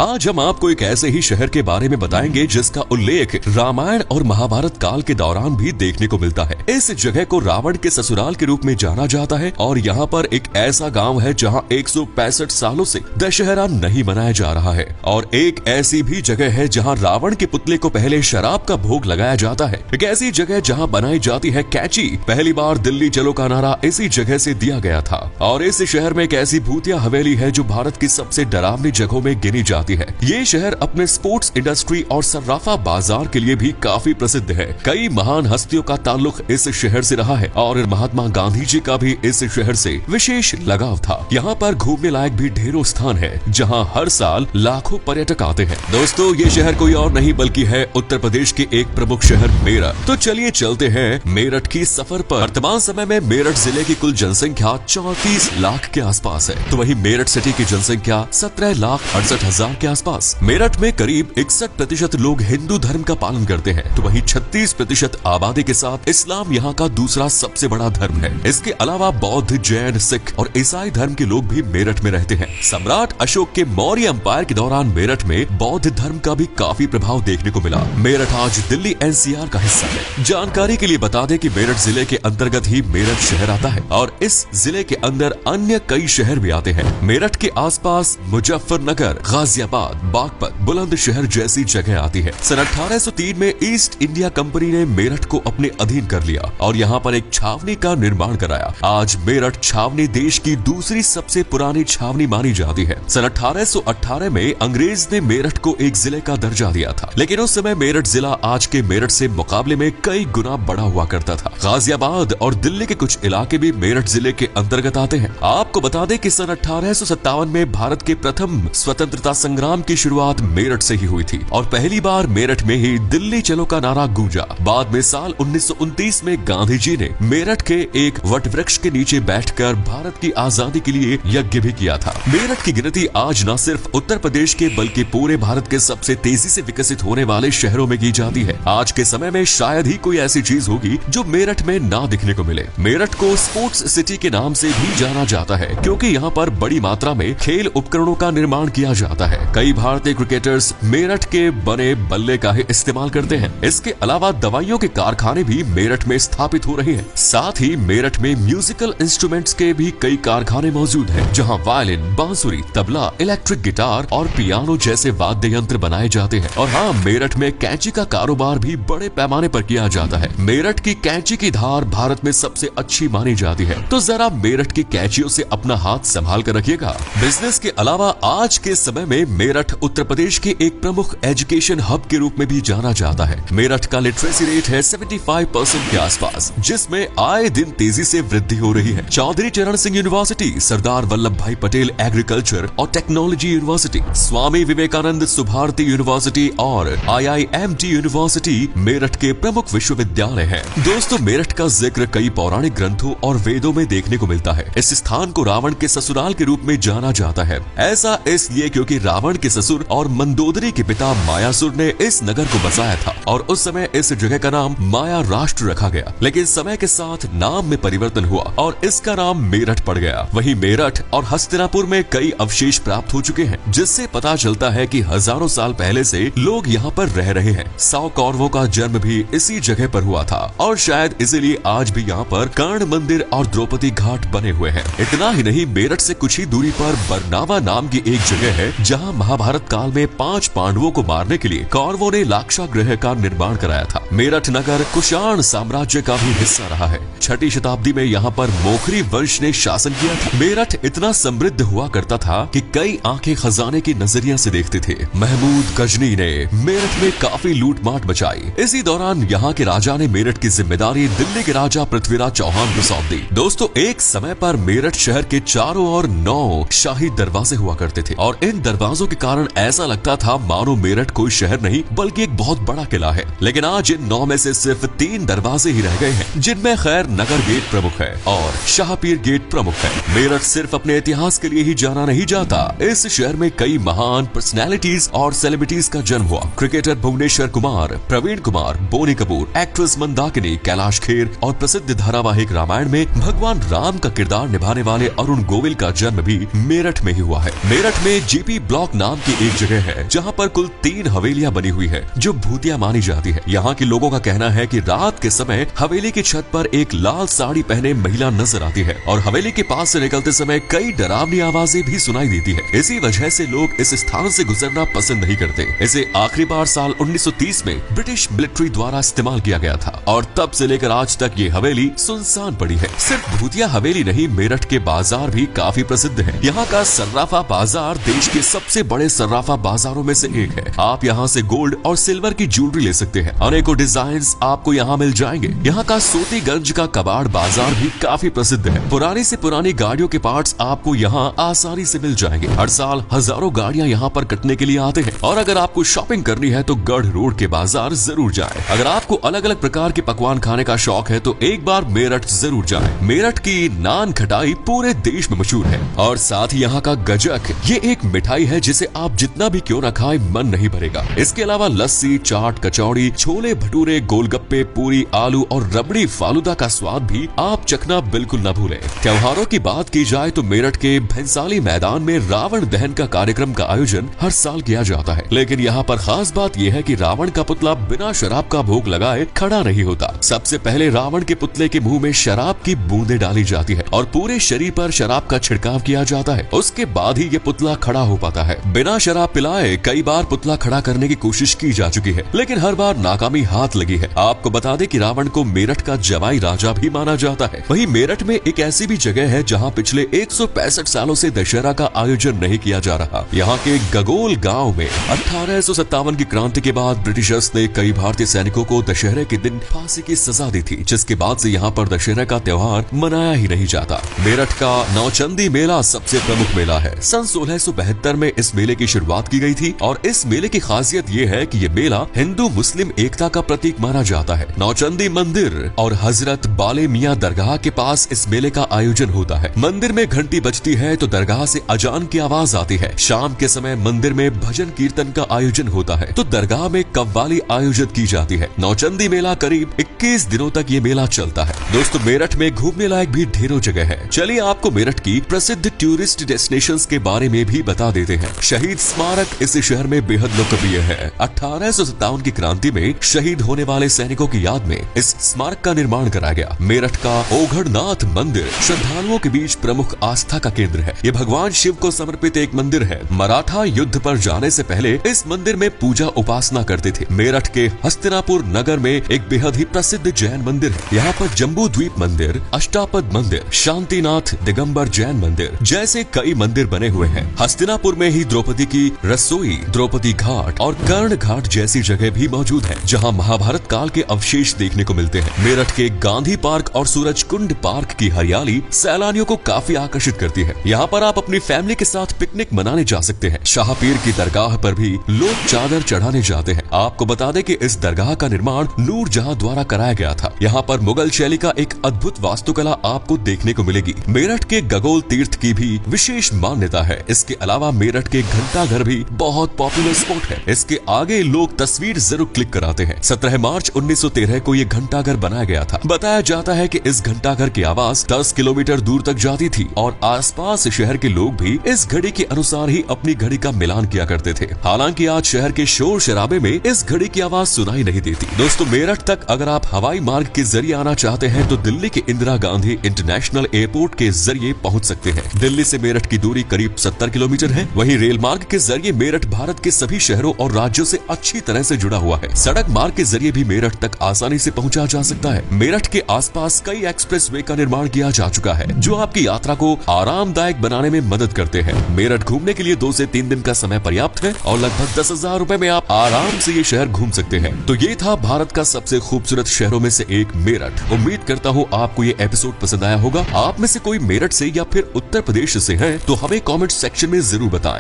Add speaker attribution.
Speaker 1: आज हम आपको एक ऐसे ही शहर के बारे में बताएंगे जिसका उल्लेख रामायण और महाभारत काल के दौरान भी देखने को मिलता है। इस जगह को रावण के ससुराल के रूप में जाना जाता है और यहाँ पर एक ऐसा गांव है जहाँ 165 सालों से दशहरा नहीं मनाया जा रहा है। और एक ऐसी भी जगह है जहाँ रावण के पुतले को पहले शराब का भोग लगाया जाता है। एक ऐसी जगह जहाँ बनाई जाती है कैची। पहली बार दिल्ली चलो का नारा इसी जगह से दिया गया था। और इस शहर में एक ऐसी भूतिया हवेली है जो भारत की सबसे डरावनी जगहों में गिनी जाती है। ये शहर अपने स्पोर्ट्स इंडस्ट्री और सर्राफा बाजार के लिए भी काफी प्रसिद्ध है। कई महान हस्तियों का ताल्लुक इस शहर से रहा है और महात्मा गांधी जी का भी इस शहर से विशेष लगाव था। यहाँ पर घूमने लायक भी ढेरों स्थान है जहाँ हर साल लाखों पर्यटक आते हैं। दोस्तों, ये शहर कोई और नहीं बल्कि है उत्तर प्रदेश के एक प्रमुख शहर मेरठ। तो चलिए चलते हैं मेरठ की सफर पर। वर्तमान समय में मेरठ जिले की कुल जनसंख्या 34 लाख के आसपास है, तो वही मेरठ सिटी की जनसंख्या 17,68,000 के आसपास। मेरठ में करीब 61% लोग हिंदू धर्म का पालन करते हैं, तो वहीं 36% आबादी के साथ इस्लाम यहाँ का दूसरा सबसे बड़ा धर्म है। इसके अलावा बौद्ध, जैन, सिख और ईसाई धर्म के लोग भी मेरठ में रहते हैं। सम्राट अशोक के मौर्य अंपायर के दौरान मेरठ में बौद्ध धर्म का भी काफी प्रभाव देखने को मिला। मेरठ आज दिल्ली NCR का हिस्सा है। जानकारी के लिए बता दें कि मेरठ जिले के अंतर्गत ही मेरठ शहर आता है और इस जिले के अंदर अन्य कई शहर भी आते हैं। मेरठ के आसपास मुजफ्फरनगर, गाजियाबाद, बागपत, बुलंदशहर जैसी जगह आती है। सन 1803 में ईस्ट इंडिया कंपनी ने मेरठ को अपने अधीन कर लिया और यहाँ पर एक छावनी का निर्माण कराया। आज मेरठ छावनी देश की दूसरी सबसे पुरानी छावनी मानी जाती है। सन 1818 में अंग्रेज ने मेरठ को एक जिले का दर्जा दिया था, लेकिन उस समय मेरठ जिला आज के मेरठ से मुकाबले में कई गुना बड़ा हुआ करता था। गाजियाबाद और दिल्ली के कुछ इलाके भी मेरठ जिले के अंतर्गत आते हैं। आपको बता दें कि सन 1857 में भारत के प्रथम स्वतंत्रता संग्राम की शुरुआत मेरठ से ही हुई थी और पहली बार मेरठ में ही दिल्ली चलो का नारा गूंजा। बाद में साल 1929 में गांधी जी ने मेरठ के एक वटवृक्ष के नीचे बैठकर भारत की आजादी के लिए यज्ञ भी किया था। मेरठ की गिनती आज न सिर्फ उत्तर प्रदेश के बल्कि पूरे भारत के सबसे तेजी से विकसित होने वाले शहरों में की जाती है। आज के समय में शायद ही कोई ऐसी चीज होगी जो मेरठ में ना दिखने को मिले। मेरठ को स्पोर्ट्स सिटी के नाम से भी जाना जाता है क्योंकि यहाँ पर बड़ी मात्रा में खेल उपकरणों का निर्माण किया जाता है। कई भारतीय क्रिकेटर्स मेरठ के बने बल्ले का ही इस्तेमाल करते हैं। इसके अलावा दवाइयों के कारखाने भी मेरठ में स्थापित हो रहे हैं। साथ ही मेरठ में म्यूजिकल इंस्ट्रूमेंट्स के भी कई कारखाने मौजूद हैं, जहां वायलिन, बांसुरी, तबला, इलेक्ट्रिक गिटार और पियानो जैसे वाद्य यंत्र बनाए जाते हैं। और हाँ, मेरठ में कैंची का कारोबार भी बड़े पैमाने पर किया जाता है। मेरठ की कैंची की धार भारत में सबसे अच्छी मानी जाती है, तो जरा मेरठ की कैंचियों से अपना हाथ संभाल कर रखिएगा। बिजनेस के अलावा आज के समय में मेरठ उत्तर प्रदेश के एक प्रमुख एजुकेशन हब के रूप में भी जाना जाता है। मेरठ का लिटरेसी रेट है 75% के आसपास, जिसमें आए दिन तेजी से वृद्धि हो रही है। चौधरी चरण सिंह यूनिवर्सिटी, सरदार वल्लभ भाई पटेल एग्रीकल्चर और technology university, Swami Vivekananda Subharti university और IIMT यूनिवर्सिटी मेरठ के प्रमुख विश्वविद्यालय हैं। दोस्तों, मेरठ का जिक्र कई पौराणिक ग्रंथों और वेदों में देखने को मिलता है। इस स्थान को रावण के ससुराल के रूप में जाना जाता है। ऐसा इसलिए क्योंकि रावण के ससुर और मंदोदरी के पिता मायासुर ने इस नगर को बसाया था और उस समय इस जगह का नाम माया राष्ट्र रखा गया। लेकिन समय के साथ नाम में परिवर्तन हुआ और इसका नाम मेरठ पड़ गया। वहीं मेरठ और हस्तिनापुर में कई अवशेष प्राप्त हो चुके हैं, जिससे पता चलता है कि हजारों साल पहले से लोग यहाँ पर रह रहे हैं। 100 कौरवों का जन्म भी इसी जगह पर हुआ था और शायद इसीलिए आज भी यहाँ पर कर्ण मंदिर और द्रौपदी घाट बने हुए हैं। इतना ही नहीं, मेरठ से कुछ ही दूरी पर बरनावा नाम की एक जगह है जहाँ महाभारत काल में 5 पांडवों को मारने के लिए कौरवों ने लाक्षागृह का निर्माण कराया था। मेरठ नगर कुषाण साम्राज्य का भी हिस्सा रहा है। 6ठी शताब्दी में यहाँ पर मोखरी वंश ने शासन किया था। मेरठ इतना समृद्ध हुआ करता था कि कई आंखें खजाने की नजरिया से देखते थे। महमूद गजनी ने मेरठ में काफी लूट माट मचाई। इसी दौरान यहाँ के राजा ने मेरठ की जिम्मेदारी दिल्ली के राजा पृथ्वीराज चौहान को सौंप दी। दोस्तों, एक समय पर मेरठ शहर के चारों ओर 9 शाही दरवाजे हुआ करते थे और इन दरवाजों के कारण ऐसा लगता था मानो मेरठ कोई शहर नहीं बल्कि एक बहुत बड़ा किला है। लेकिन आज इन 9 में से सिर्फ 3 दरवाजे ही रह गए हैं, जिनमें खैर नगर गेट प्रमुख है और शाहपीर गेट प्रमुख है। मेरठ सिर्फ अपने इतिहास के लिए ही जाना नहीं जाता। इस शहर में कई महान पर्सनैलिटीज और सेलिब्रिटीज का जन्म हुआ। क्रिकेटर भुवनेश्वर कुमार, प्रवीण कुमार, बोनी कपूर, एक्ट्रेस मंदाकिनी, कैलाश खेर और प्रसिद्ध धारावाहिक रामायण में भगवान राम का किरदार निभाने वाले अरुण गोविल का जन्म भी मेरठ में ही हुआ है। मेरठ में जीपी ब्लॉक चौक नाम की एक जगह है जहाँ पर कुल 3 हवेलियां बनी हुई है जो भूतिया मानी जाती है। यहाँ के लोगों का कहना है कि रात के समय हवेली की छत पर एक लाल साड़ी पहने महिला नजर आती है और हवेली के पास से निकलते समय कई डरावनी आवाजें भी सुनाई देती है। इसी वजह से लोग इस स्थान से गुजरना पसंद नहीं करते। इसे आखिरी बार साल 1930 में ब्रिटिश मिलिट्री द्वारा इस्तेमाल किया गया था और तब से लेकर आज तक ये हवेली सुनसान पड़ी है। सिर्फ भूतिया हवेली नहीं, मेरठ के बाजार भी काफी प्रसिद्ध है। यहाँ का सर्राफा बाजार देश के सबसे बड़े सर्राफा बाजारों में से एक है। आप यहाँ से गोल्ड और सिल्वर की ज्वेलरी ले सकते हैं। अनेकों डिजाइन आपको यहाँ मिल जाएंगे। यहाँ का सोतीगंज का कबाड़ बाजार भी काफी प्रसिद्ध है। पुरानी से पुरानी गाड़ियों के पार्ट्स आपको यहाँ आसानी से मिल जाएंगे। हर साल हजारों गाड़ियाँ यहाँ पर कटने के लिए आते हैं। और अगर आपको शॉपिंग करनी है तो गढ़ रोड के बाजार जरूर जाएं। अगर आपको अलग अलग प्रकार के पकवान खाने का शौक है तो एक बार मेरठ जरूर जाएं। मेरठ की नान खटाई पूरे देश में मशहूर है और साथ ही यहाँ का गजक, ये एक मिठाई है जिसे आप जितना भी क्यों न खाए मन नहीं भरेगा। इसके अलावा लस्सी, चाट, कचौड़ी, छोले भटूरे, गोलगप्पे, पूरी, आलू और रबड़ी फालूदा का स्वाद भी आप चखना बिल्कुल न भूलें। त्योहारों की बात की जाए तो मेरठ के भैंसाली मैदान में रावण दहन का कार्यक्रम का आयोजन हर साल किया जाता है। लेकिन यहाँ पर खास बात यह है कि रावण का पुतला बिना शराब का भोग लगाए खड़ा नहीं होता। सबसे पहले रावण के पुतले के मुंह में शराब की बूंदें डाली जाती है और पूरे शरीर पर शराब का छिड़काव किया जाता है। उसके बाद ही ये पुतला खड़ा हो पाता है। बिना शराब पिलाए कई बार पुतला खड़ा करने की कोशिश की जा चुकी है, लेकिन हर बार नाकामी हाथ लगी है। आपको बता दें कि रावण को मेरठ का जवाई राजा भी माना जाता है। वहीं मेरठ में एक ऐसी भी जगह है जहाँ पिछले 165 सालों से दशहरा का आयोजन नहीं किया जा रहा। यहाँ के गगोल गाँव में 1857 की क्रांति के बाद ब्रिटिशर्स ने कई भारतीय सैनिकों को दशहरे के दिन फांसी की सजा दी थी, जिसके बाद से यहाँ पर दशहरा का त्योहार मनाया ही नहीं जाता। मेरठ का नौचंदी मेला सबसे प्रमुख मेला है। सन 1672 में इस मेले की शुरुआत की गई थी और इस मेले की खासियत ये है कि ये मेला हिंदू मुस्लिम एकता का प्रतीक माना जाता है। नौचंदी मंदिर और हजरत बाले मियाँ दरगाह के पास इस मेले का आयोजन होता है। मंदिर में घंटी बजती है तो दरगाह से अजान की आवाज आती है। शाम के समय मंदिर में भजन कीर्तन का आयोजन होता है तो दरगाह में कव्वाली आयोजित की जाती है। नौचंदी मेला करीब 21 दिनों तक ये मेला चलता है। दोस्तों, मेरठ में घूमने लायक भी ढेरों जगह है। चलिए आपको मेरठ की प्रसिद्ध टूरिस्ट डेस्टिनेशंस के बारे में भी बता देते हैं। शहीद स्मारक इस शहर में बेहद लोकप्रिय है। 1857 की क्रांति में शहीद होने वाले सैनिकों की याद में इस स्मारक का निर्माण कराया गया। मेरठ का ओघड़नाथ मंदिर श्रद्धालुओं के बीच प्रमुख आस्था का केंद्र है। ये भगवान शिव को समर्पित एक मंदिर है। मराठा युद्ध पर जाने से पहले इस मंदिर में पूजा उपासना करते थे। मेरठ के हस्तिनापुर नगर में एक बेहद ही प्रसिद्ध जैन मंदिर है। यहाँ पर जम्बू द्वीप मंदिर, अष्टापद मंदिर, शांतिनाथ दिगंबर जैन मंदिर जैसे कई मंदिर बने हुए हैं। हस्तिनापुर में ही द्रौपदी की रसोई, द्रौपदी घाट और कर्ण घाट जैसी जगह भी मौजूद है, जहाँ महाभारत काल के अवशेष देखने को मिलते हैं। मेरठ के गांधी पार्क और सूरज कुंड पार्क की हरियाली सैलानियों को काफी आकर्षित करती है। यहाँ पर आप अपनी फैमिली के साथ पिकनिक मनाने जा सकते हैं। शाहपीर की दरगाह पर भी लोग चादर चढ़ाने जाते हैं। आपको बता दें कि इस दरगाह का निर्माण नूरजहां द्वारा कराया गया था। यहाँ पर मुगल शैली का एक अद्भुत वास्तुकला आपको देखने को मिलेगी। मेरठ के गगोल तीर्थ की भी विशेष मान्यता है। इसके अलावा मेरठ के घंटाघर भी बहुत पॉपुलर स्पॉट है। इसके आगे लोग तस्वीर जरूर क्लिक कराते हैं। 17 मार्च 1913 को ये घंटाघर बनाया गया था। बताया जाता है कि इस घंटाघर की आवाज 10 किलोमीटर दूर तक जाती थी और आसपास शहर के लोग भी इस घड़ी के अनुसार ही अपनी घड़ी का मिलान किया करते थे। हालांकि आज शहर के शोर शराबे में इस घड़ी की आवाज सुनाई नहीं देती। दोस्तों, मेरठ तक अगर आप हवाई मार्ग के जरिए आना चाहते हैं तो दिल्ली के इंदिरा गांधी इंटरनेशनल एयरपोर्ट के जरिए पहुंच सकते हैं। दिल्ली से मेरठ की दूरी करीब 70 किलोमीटर है। वहीं रेल मार्ग के जरिए मेरठ भारत के सभी शहरों और राज्यों से अच्छी तरह से जुड़ा हुआ है। सड़क मार्ग के जरिए भी मेरठ तक आसानी से पहुंचा जा सकता है। मेरठ के आसपास कई एक्सप्रेसवे का निर्माण किया जा चुका है, जो आपकी यात्रा को आरामदायक बनाने में मदद करते हैं। मेरठ घूमने के लिए 2 से 3 दिन का समय पर्याप्त है और लगभग 10,000 रुपए में आप आराम से ये शहर घूम सकते हैं। तो ये था भारत का सबसे खूबसूरत शहरों में से एक मेरठ। उम्मीद करता हूँ आपको ये एपिसोड पसंद आया होगा। आप में से कोई मेरठ से या फिर उत्तर प्रदेश से है तो हमें कमेंट सेक्शन में जरूर बताएं।